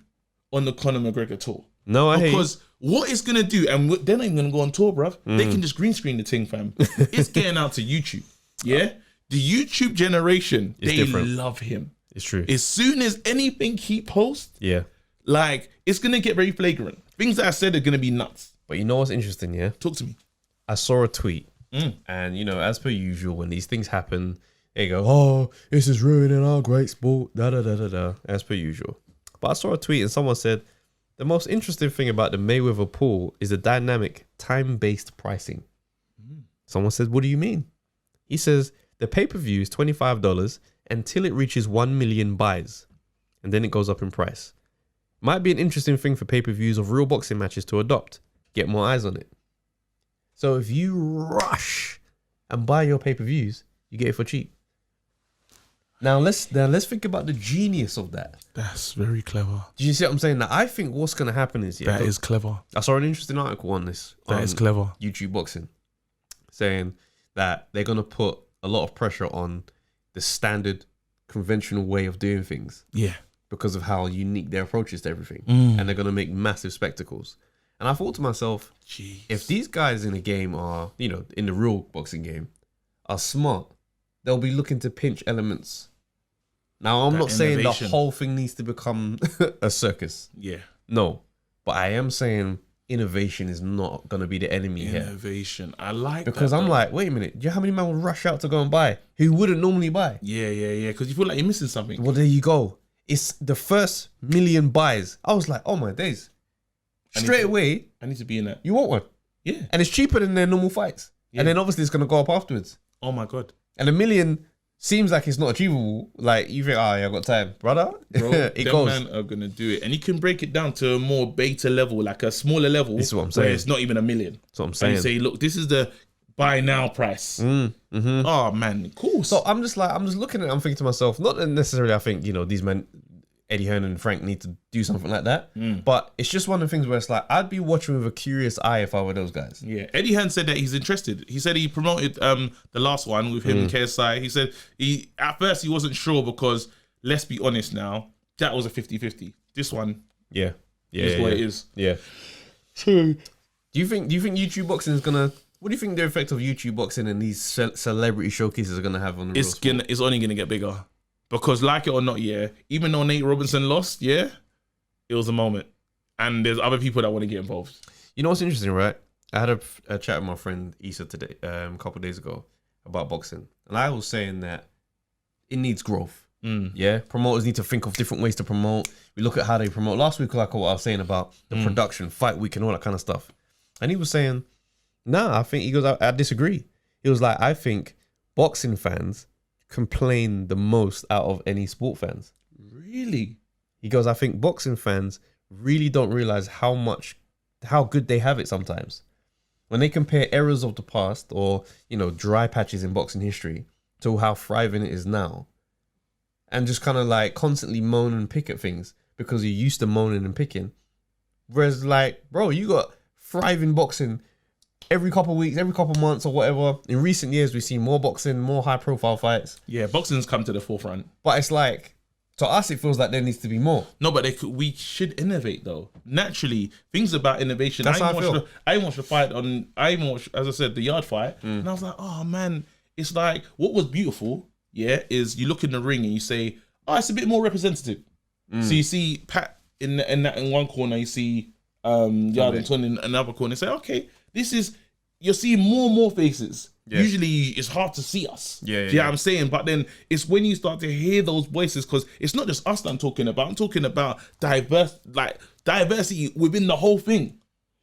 on the Conor McGregor tour. No, I hate you. Because what it's gonna do, and they're not even gonna go on tour, bruv. They can just green screen the thing, fam. It's getting out to YouTube. Yeah? The YouTube generation, they different. love him. It's true. As soon as anything he posts, Yeah. like, it's gonna get very flagrant. Things that I said are gonna be nuts. But you know what's interesting, yeah? Talk to me. I saw a tweet And, you know, as per usual, when these things happen, they go, oh, this is ruining our great sport, da-da-da-da-da, as per usual. But I saw a tweet and someone said, the most interesting thing about the Mayweather pool is the dynamic time-based pricing. Someone said, what do you mean? He says, the pay-per-view is $25 until it reaches 1 million buys. And then it goes up in price. Might be an interesting thing for pay-per-views of real boxing matches to adopt. Get more eyes on it. So if you rush and buy your pay-per-views, you get it for cheap. Now let's think about the genius of that. That's very clever. Do you see what I'm saying? Now, I think what's going to happen is... That is clever. I saw an interesting article on this. That is clever. YouTube Boxing. Saying that they're going to put a lot of pressure on the standard conventional way of doing things. Yeah. Because of how unique their approach is to everything. And they're going to make massive spectacles. And I thought to myself, if these guys in the game are, you know, in the real boxing game, are smart, they'll be looking to pinch elements. Now, I'm not saying the whole thing needs to become a circus. Yeah. No. But I am saying innovation is not going to be the enemy here. Innovation. I like that. Because I'm like, wait a minute. Do you know how many men will rush out to go and buy who wouldn't normally buy? Yeah. Because you feel like you're missing something. Well, there you go. It's the first million buys. I was like, oh my days. Straight away, I need to be in that. you want one. Yeah. And it's cheaper than their normal fights. Yeah. And then obviously it's going to go up afterwards. Oh my God. And a million seems like it's not achievable. Like, you think, oh, yeah, I've got time. Brother, Bro, it them goes. men are going to do it. And you can break it down to a more beta level, like a smaller level. This is what I'm saying. Where it's not even a million. That's what I'm saying. And you say, look, this is the buy now price. Oh, man, cool. So I'm just looking at it, I'm thinking to myself, not that necessarily I think, you know, these men, Eddie Hearn and Frank, need to do something like that. But it's just one of the things where it's like, I'd be watching with a curious eye if I were those guys. Yeah, Eddie Hearn said that he's interested. He said he promoted the last one with him and KSI. He said at first he wasn't sure because, let's be honest now, that was a 50-50. This one is what it is. Yeah. So, Do you think YouTube boxing is gonna? What do you think the effect of YouTube boxing and these celebrity showcases are gonna have on the real sport? It's only gonna get bigger. Because like it or not, yeah, even though Nate Robinson lost, yeah, it was a moment. And there's other people that want to get involved. You know what's interesting, right? I had a chat with my friend Issa today, a couple of days ago, about boxing. And I was saying that it needs growth. Yeah, promoters need to think of different ways to promote. We look at how they promote. Last week, like what I was saying about the production, fight week and all that kind of stuff. And he was saying, I think, he goes, I disagree. He was like, I think boxing fans complain the most out of any sport fans. Really? He goes, I think boxing fans really don't realize how good they have it sometimes. When they compare errors of the past or, you know, dry patches in boxing history to how thriving it is now, and just kind of like constantly moan and pick at things because you're used to moaning and picking. Whereas like, bro, you got thriving boxing every couple of weeks, every couple of months or whatever. In recent years, we've seen more boxing, more high profile fights. Yeah, boxing's come to the forefront. But it's like, to us, it feels like there needs to be more. No, but we should innovate though. Naturally, things about innovation. That's how I feel. I watched the fight as I said, the Yarde fight. And I was like, oh man, it's like, what was beautiful, yeah, is you look in the ring and you say, oh, it's a bit more representative. So you see Pat in one corner, you see Yarde and Tony in another corner, and say, okay, you're seeing more and more faces. Yeah. Usually it's hard to see us. Yeah, what I'm saying? But then it's when you start to hear those voices, because it's not just us that I'm talking about. I'm talking about diversity within the whole thing.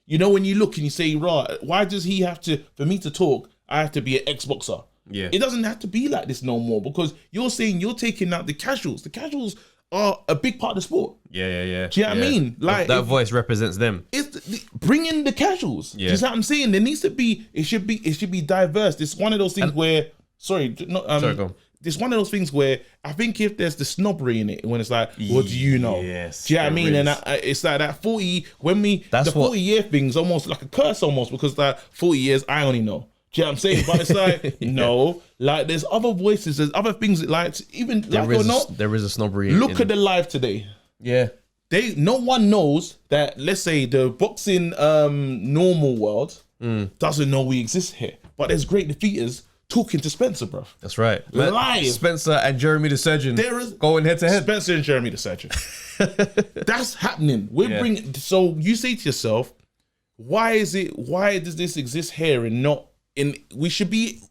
You know, when you look and you say, right, why does he have to, for me to talk, I have to be an ex-boxer? Yeah. It doesn't have to be like this no more, because you're saying you're taking out the casuals. The casuals are a big part of the sport. Yeah. Do you know what I mean? Like that voice represents them. It's bring in the casuals. Yeah. Do you know what I'm saying? There needs to be. It should be diverse. It's one of those things where. Sorry, go. It's one of those things where I think if there's the snobbery in it, when it's like, what do you know? Yes. Do you know what I mean? And it's like that 40. The 40-year thing's almost like a curse, almost, because that 40 years I only know. Do you know what I'm saying? But it's like, no, like there's other voices, there's other things that like, even like or not. There is a snobbery. Look at the live today. Yeah. No one knows that, let's say, the boxing normal world doesn't know we exist here. But there's great defeaters talking to Spencer, bro. That's right. Live. Spencer and Jeremy the Surgeon going head to head. Spencer and Jeremy the Surgeon. That's happening. Bringing. So you say to yourself, why does this exist here and not we should be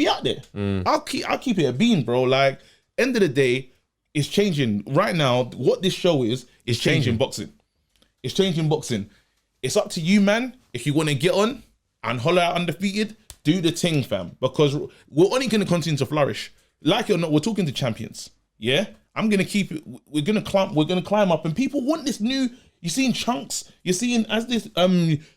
out there. I'll keep it a bean, bro. Like, end of the day, it's changing right now. What this show is changing boxing. It's changing boxing. It's up to you, man. If you want to get on and holler out Undefeated, do the thing, fam. Because we're only going to continue to flourish. Like it or not, we're talking to champions. Yeah, I'm gonna keep it. We're gonna climb up, and people want this new. You're seeing chunks. You're seeing as this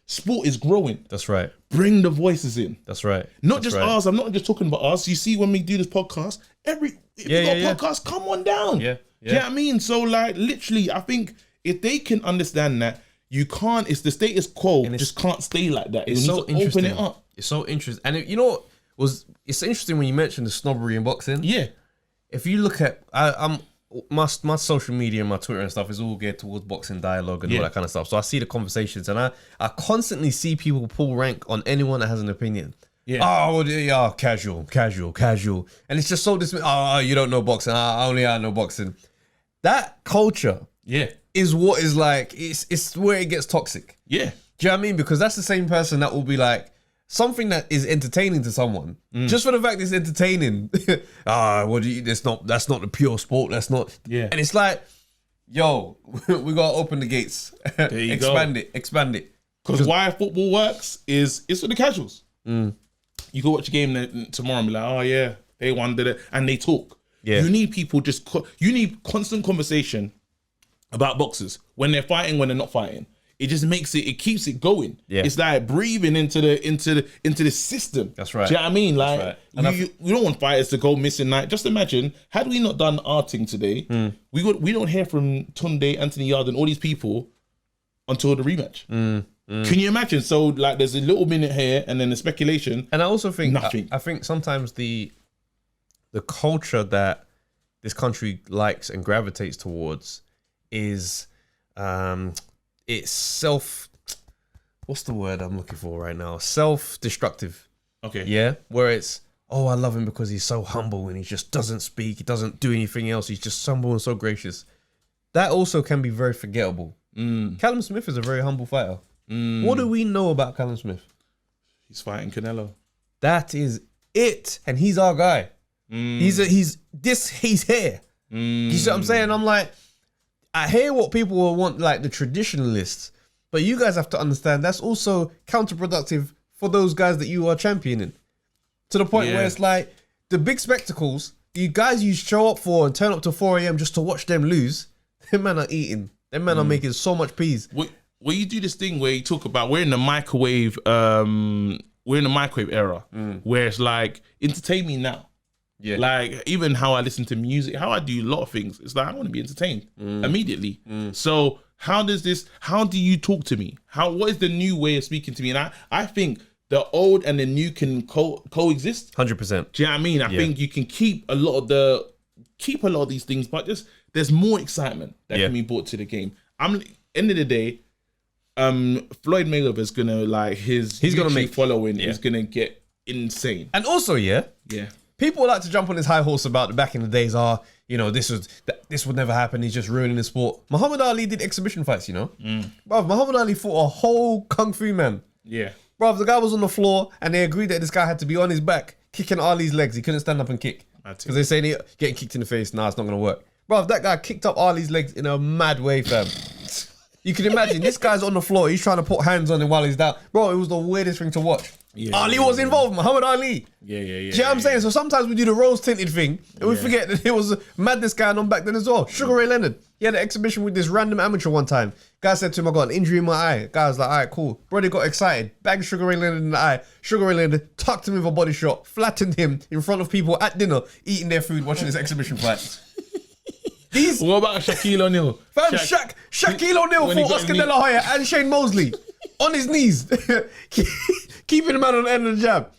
sport is growing. That's right. Bring the voices in. That's right. Not just ours. I'm not just talking about us. You see, when we do this podcast, if we got a podcast, come on down. Yeah. Do you know what I mean? So, like, literally, I think if they can understand that, you can't. It's the status quo. And just can't stay like that. It's so interesting. Open it up. It's so interesting, and you know what it's interesting when you mentioned the snobbery in boxing. Yeah. If you look at, my social media and my Twitter and stuff is all geared towards boxing dialogue and all that kind of stuff. So I see the conversations, and I constantly see people pull rank on anyone that has an opinion. Yeah. Oh, yeah, casual. And it's just so dismissive. Oh, you don't know boxing. Only I know boxing. That culture is what is like, it's where it gets toxic. Yeah. Do you know what I mean? Because that's the same person that will be like, something that is entertaining to someone, just for the fact it's entertaining. That's not the pure sport. That's not. Yeah. And it's like, yo, we gotta open the gates. There you expand it. Because why football works is it's for the casuals. You go watch a game tomorrow and be like, oh yeah, they won, did it, and they talk. Yeah. You need people you need constant conversation about boxers when they're fighting, when they're not fighting. It just it keeps it going. Yeah. It's like breathing into the system. That's right. Do you know what I mean? Like, right. We don't want fighters to go missing. Like, just imagine, had we not done our thing today, we don't hear from Tunde, Anthony Yarde, and all these people until the rematch. Can you imagine? So, like, there's a little minute here, and then the speculation. And I also think nothing. I think sometimes the culture that this country likes and gravitates towards is it's what's the word I'm looking for right now? Self-destructive. Okay. Yeah? Where it's, oh, I love him because he's so humble and he just doesn't speak, he doesn't do anything else, he's just humble and so gracious. That also can be very forgettable. Callum Smith is a very humble fighter. What do we know about Callum Smith? He's fighting Canelo. That is it. And he's our guy. He's here. You see what I'm saying? I'm like, I hear what people will want, like the traditionalists, but you guys have to understand that's also counterproductive for those guys that you are championing. To the point where it's like the big spectacles, you guys you show up for and turn up to 4 a.m. just to watch them lose, them men are eating. Them men are making so much peas. Where you do this thing where you talk about we're in the microwave era where it's like, entertain me now. Yeah. Like, even how I listen to music, how I do a lot of things, it's like I want to be entertained immediately. So how do you talk to me? What is the new way of speaking to me? And I think the old and the new can coexist. 100%. Do you know what I mean? I think you can keep a lot of these things, but just there's more excitement that can be brought to the game. End of the day, Floyd Mayweather's gonna he's gonna make following is gonna get insane. And also, people like to jump on his high horse about the back in the days. This would never happen. He's just ruining the sport. Muhammad Ali did exhibition fights, you know. Bruv, Muhammad Ali fought a whole kung fu man. Yeah. Bruv, the guy was on the floor and they agreed that this guy had to be on his back, kicking Ali's legs. He couldn't stand up and kick. Because they say getting kicked in the face, it's not going to work. Bruv, that guy kicked up Ali's legs in a mad way, fam. You can imagine, this guy's on the floor. He's trying to put hands on him while he's down. Bro, it was the weirdest thing to watch. Ali was involved, Muhammad Ali. Yeah. Do you know what I'm saying? So sometimes we do the rose-tinted thing and we forget that it was madness going on back then as well. Sugar Ray Leonard, he had an exhibition with this random amateur one time. Guy said to him, I got an injury in my eye. Guy was like, all right, cool. Brody got excited, banged Sugar Ray Leonard in the eye. Sugar Ray Leonard tucked him with a body shot, flattened him in front of people at dinner, eating their food, watching this exhibition fight. What about Shaquille O'Neal? Fam, Shaquille O'Neal fought Oscar De La Hoya and Shane Mosley on his knees, keeping the man on the end of the jab.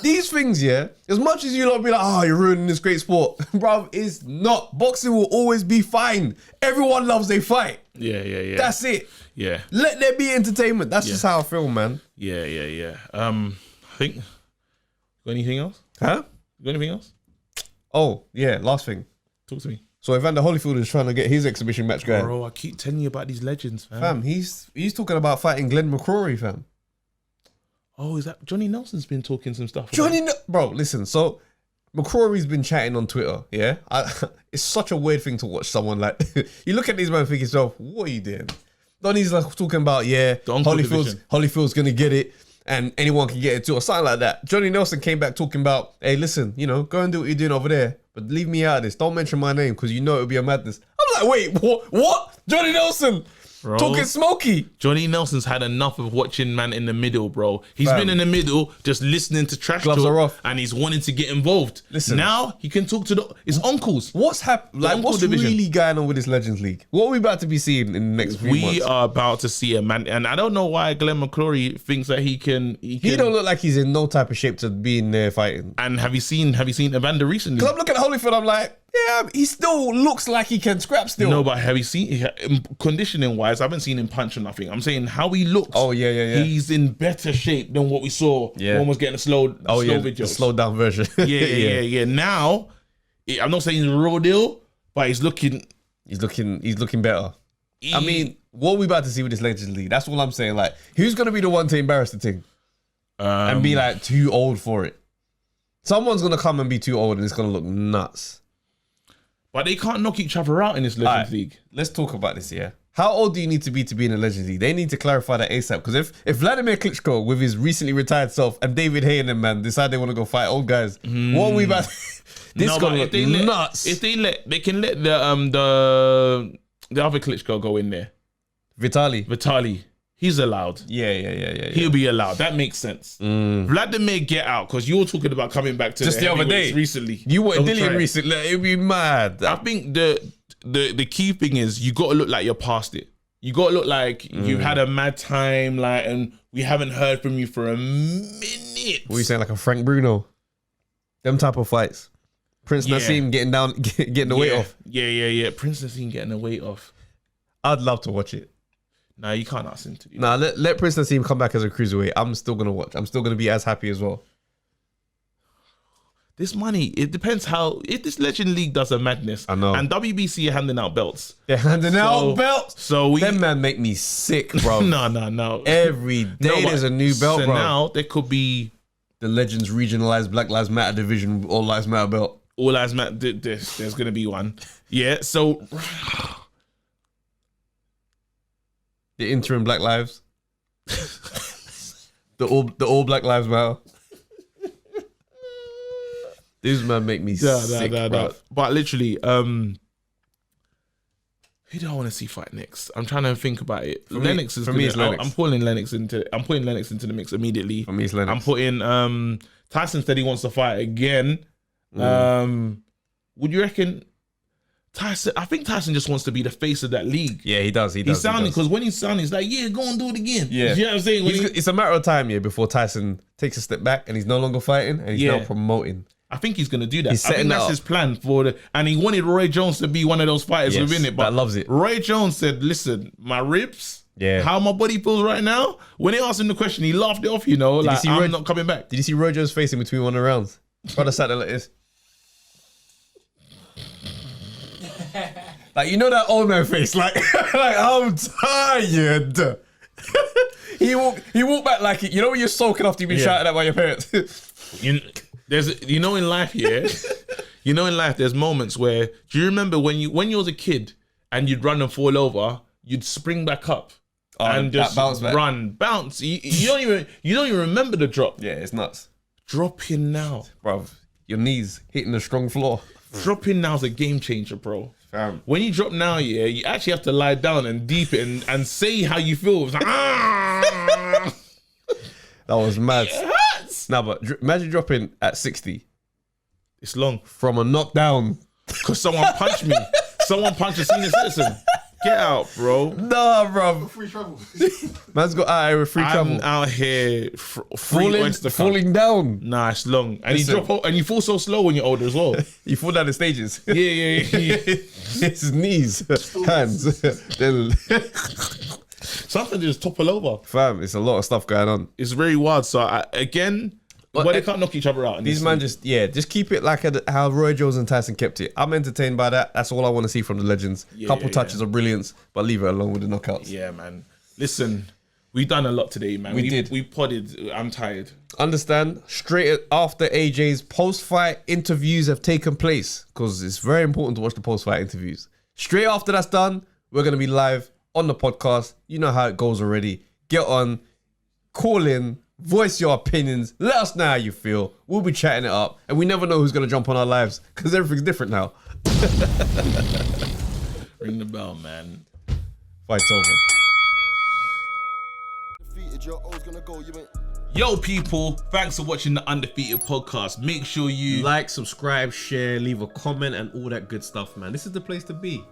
These things, as much as you lot be like, oh, you're ruining this great sport, bruv, it's not. Boxing will always be fine. Everyone loves a fight. Yeah. That's it. Yeah. Let there be entertainment. That's just how I feel, man. Yeah. I think. Got anything else? Huh? Got anything else? Oh, yeah. Last thing. Talk to me. So Evander Holyfield is trying to get his exhibition match going. Bro, I keep telling you about these legends, fam. Fam, he's talking about fighting Glenn McCrory, fam. Oh, is that Johnny Nelson's been talking some stuff? Bro, listen. So McCrory's been chatting on Twitter. Yeah, it's such a weird thing to watch someone like. You look at these men and think yourself, what are you doing? Donny's like talking about Holyfield's gonna get it, and anyone can get it too, or something like that. Johnny Nelson came back talking about, hey, listen, go and do what you're doing over there, but leave me out of this. Don't mention my name because it'll be a madness. I'm like, wait, what? Johnny Nelson. Bro, talking smoky. Johnny Nelson's had enough of watching man in the middle, bro. He's been in the middle just listening to trash Gloves talk, are off. and he's wanting to get involved. Listen, now he can talk to his uncles. What's happening? Like, what's really going on with this Legends League? What are we about to be seeing in the next few months? We are about to see a man, and I don't know why Glenn McCrory thinks that he can. He don't look like he's in no type of shape to be in there fighting. And have you seen Evander recently? Because I'm looking at Holyfield, I'm like, yeah, he still looks like he can scrap still. No, but have you seen, conditioning wise, I haven't seen him punch or nothing. I'm saying how he looks. Oh, yeah. He's in better shape than what we saw. Yeah. One was getting a slow video. The slowed down version. Yeah. Now, I'm not saying he's a real deal, but he's looking better. I mean, what are we about to see with this Legends League? That's all I'm saying. Like, who's going to be the one to embarrass the thing? And be like too old for it? Someone's going to come and be too old and it's going to look nuts. But they can't knock each other out in this Legends League. Let's talk about this, yeah? How old do you need to be in a Legends League? They need to clarify that ASAP. Because if Vladimir Klitschko, with his recently retired self, and David Hay and them, man, decide they want to go fight old guys, what are we about This gonna look nuts. If they can let the other Klitschko go in there. Vitali. He's allowed. Yeah. He'll be allowed. That makes sense. Vladimir, get out, because you were talking about coming back to just the other day recently. You were Dillian recently. It'd be mad. I think the key thing is you got to look like you're past it. You got to look like you've had a mad time, like, and we haven't heard from you for a minute. What are you saying, like a Frank Bruno? Them type of fights. Prince Nassim getting the weight off. Yeah. Prince Nassim getting the weight off. I'd love to watch it. Nah, you can't ask him to do that. Nah, let Prince Nassim come back as a cruiserweight. I'm still going to watch. I'm still going to be as happy as well. This money, it depends how... If this Legend League does a madness... I know. And WBC are handing out belts. They're handing out belts? So them man make me sick, bro. No. Every day there's a new belt, so bro. So now there could be... The Legends regionalized Black Lives Matter division, All Lives Matter belt. All Lives Matter, there's going to be one. Yeah, so... The interim Black Lives. the all Black Lives Matter. These men make me sick, bro. But literally, who do I want to see fight next? I'm trying to think about it. Lennox is me, it's Lennox. I'm putting Lennox into the mix immediately. For me, it's Lennox. I'm putting Tyson said he wants to fight again. Would you reckon Tyson? I think Tyson just wants to be the face of that league. Yeah, he does. He's sounding, because when he's sounding, he's like, yeah, go and do it again. Yeah, you know what I'm saying? It's a matter of time, before Tyson takes a step back and he's no longer fighting and he's now promoting. I think he's gonna do that. He's I think that's his plan and he wanted Roy Jones to be one of those fighters within it. But that loves it. Roy Jones said, "Listen, my ribs, how my body feels right now." When they asked him the question, he laughed it off. I'm not coming back. Did you see Roy Jones' face in between one of the rounds? Brother sat there like this. Like, that old man face, like I'm tired. he walked back like it. You know when you're soaking after you've been shouted at by your parents. In life, there's moments where, do you remember when you was a kid and you'd run and fall over, you'd spring back up and just bounce. You don't even remember the drop. Yeah, it's nuts. Dropping now, bro. Your knees hitting the strong floor. Dropping now is a game changer, bro. When you drop now, you actually have to lie down and deep it and say how you feel. It's like, That was mad. Nah, but imagine dropping at 60. It's long. From a knockdown. Because someone punched me. Someone punched a senior citizen. Get out, bro. Nah, bro. Free travel. Man's got out here with free travel. I'm out here falling down. Nah, it's long. And you fall so slow when you're older as well. You fall down the stages. Yeah. It's his knees, hands. Something just topple over. Fam, it's a lot of stuff going on. It's very wild. So they can't knock each other out. These man just keep it like how Roy Jones and Tyson kept it. I'm entertained by that. That's all I want to see from the legends. Couple touches of brilliance, but leave it alone with the knockouts. Yeah, man. Listen, We've done a lot today, man. We did. We podded. I'm tired. Understand? Straight after AJ's post-fight interviews have taken place, because it's very important to watch the post-fight interviews. Straight after that's done, we're going to be live on the podcast. You know how it goes already. Get on, call in, voice your opinions. Let us know how you feel. We'll be chatting it up. And we never know who's going to jump on our lives, because everything's different now. Ring the bell, man. Fight's over. Yo, people, thanks for watching the Undefeated podcast. Make sure you like, subscribe, share, leave a comment, and all that good stuff, man. This is the place to be.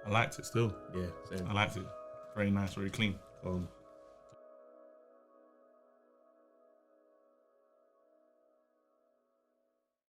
I liked it still. Yeah, same. I liked it. Very nice, very clean.